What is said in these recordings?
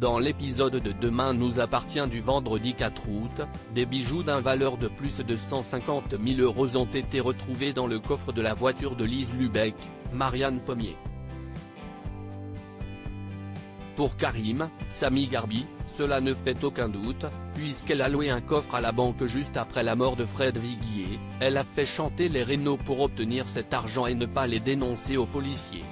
Dans l'épisode de Demain nous appartient du vendredi 4 août, des bijoux d'un valeur de plus de 150 000 € ont été retrouvés dans le coffre de la voiture de Lise Lubeck, Marianne Pommier. Pour Karim, Sami Garbi, cela ne fait aucun doute, puisqu'elle a loué un coffre à la banque juste après la mort de Fred Viguier, elle a fait chanter les rénaux pour obtenir cet argent et ne pas les dénoncer aux policiers.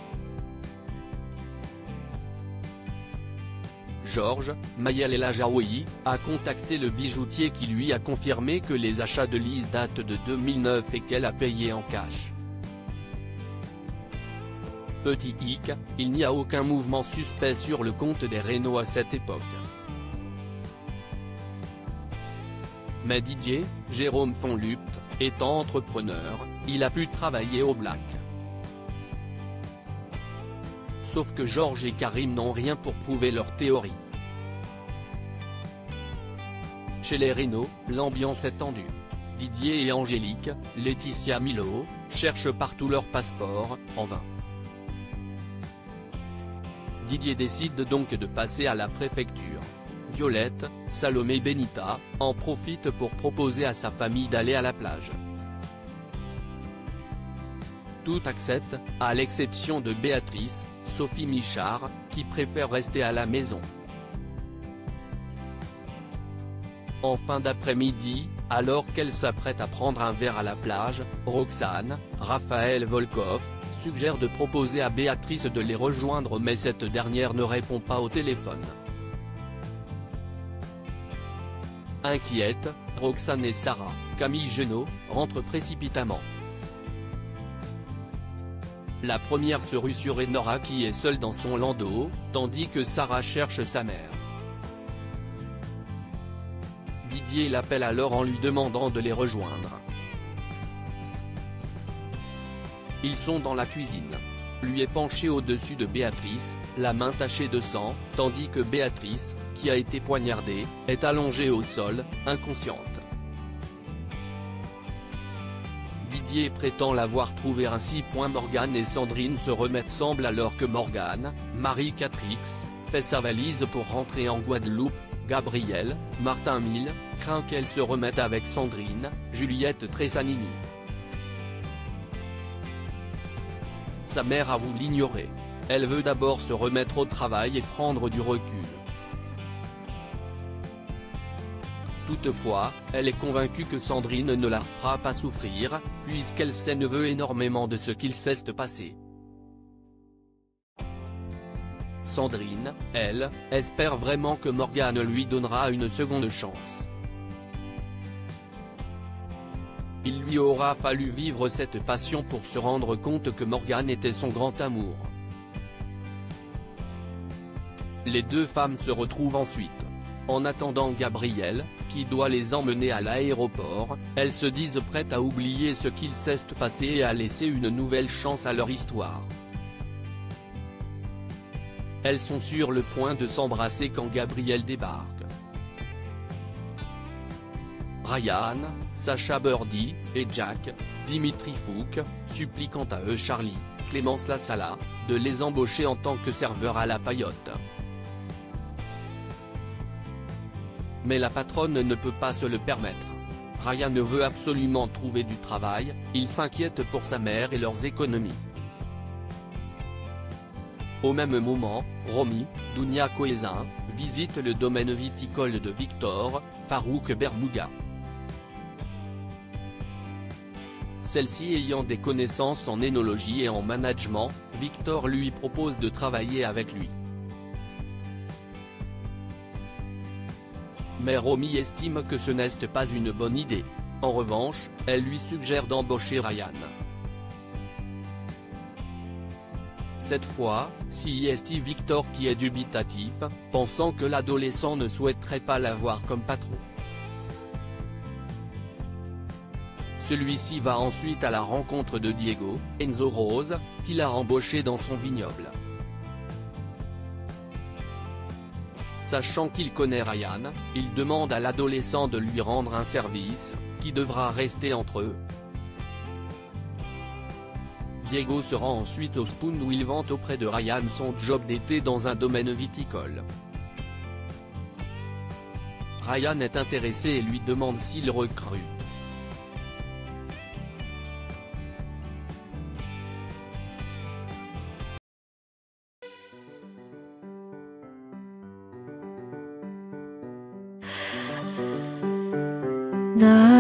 Georges, Mayel El Ajaoui, a contacté le bijoutier qui lui a confirmé que les achats de Lise datent de 2009 et qu'elle a payé en cash. Petit hic, il n'y a aucun mouvement suspect sur le compte des rénaux à cette époque. Mais Didier, Jérôme Fonlupt, étant entrepreneur, il a pu travailler au black. Sauf que Georges et Karim n'ont rien pour prouver leur théorie. Chez les rénaux, l'ambiance est tendue. Didier et Angélique, Laetitia Milo, cherchent partout leur passeport, en vain. Didier décide donc de passer à la préfecture. Violette, Salomé Benita, en profite pour proposer à sa famille d'aller à la plage. Tout accepte, à l'exception de Béatrice, Sophie Michard, qui préfère rester à la maison. En fin d'après-midi, alors qu'elle s'apprête à prendre un verre à la plage, Roxane, Raphaël Volkov, suggère de proposer à Béatrice de les rejoindre mais cette dernière ne répond pas au téléphone. Inquiète, Roxane et Sarah, Camille Genot, rentrent précipitamment. La première se rue sur Enora qui est seule dans son landau, tandis que Sarah cherche sa mère. Didier l'appelle alors en lui demandant de les rejoindre. Ils sont dans la cuisine. Lui est penché au-dessus de Béatrice, la main tachée de sang, tandis que Béatrice, qui a été poignardée, est allongée au sol, inconsciente. Didier prétend l'avoir trouvée ainsi. Morgane et Sandrine se remettent ensemble alors que Morgane, Marie Catrix, fait sa valise pour rentrer en Guadeloupe. Gabriel, Martin Mille, craint qu'elle se remette avec Sandrine, Juliette Tressanini. Sa mère avoue l'ignorer. Elle veut d'abord se remettre au travail et prendre du recul. Toutefois, elle est convaincue que Sandrine ne la fera pas souffrir, puisqu'elle sait ne veut énormément de ce qu'il s'est passé. Sandrine, elle, espère vraiment que Morgane lui donnera une seconde chance. Il lui aura fallu vivre cette passion pour se rendre compte que Morgane était son grand amour. Les deux femmes se retrouvent ensuite. En attendant Gabriel, qui doit les emmener à l'aéroport, elles se disent prêtes à oublier ce qu'il s'est passé et à laisser une nouvelle chance à leur histoire. Elles sont sur le point de s'embrasser quand Gabriel débarque. Ryan, Sacha Birdie, et Jack, Dimitri Fouque, supplient quant à eux Charlie, Clémence Lassala, de les embaucher en tant que serveurs à la paillote. Mais la patronne ne peut pas se le permettre. Ryan veut absolument trouver du travail, il s'inquiète pour sa mère et leurs économies. Au même moment, Romy, Dounia Coézin, visite le domaine viticole de Victor, Farouk Bermouga. Celle-ci ayant des connaissances en énologie et en management, Victor lui propose de travailler avec lui. Mais Romy estime que ce n'est pas une bonne idée. En revanche, elle lui suggère d'embaucher Ryan. Cette fois, c'est Victor qui est dubitatif, pensant que l'adolescent ne souhaiterait pas l'avoir comme patron. Celui-ci va ensuite à la rencontre de Diego, Enzo Rose, qui l'a embauché dans son vignoble. Sachant qu'il connaît Ryan, il demande à l'adolescent de lui rendre un service, qui devra rester entre eux. Diego se rend ensuite au Spoon où il vante auprès de Ryan son job d'été dans un domaine viticole. Ryan est intéressé et lui demande s'il recrute. 나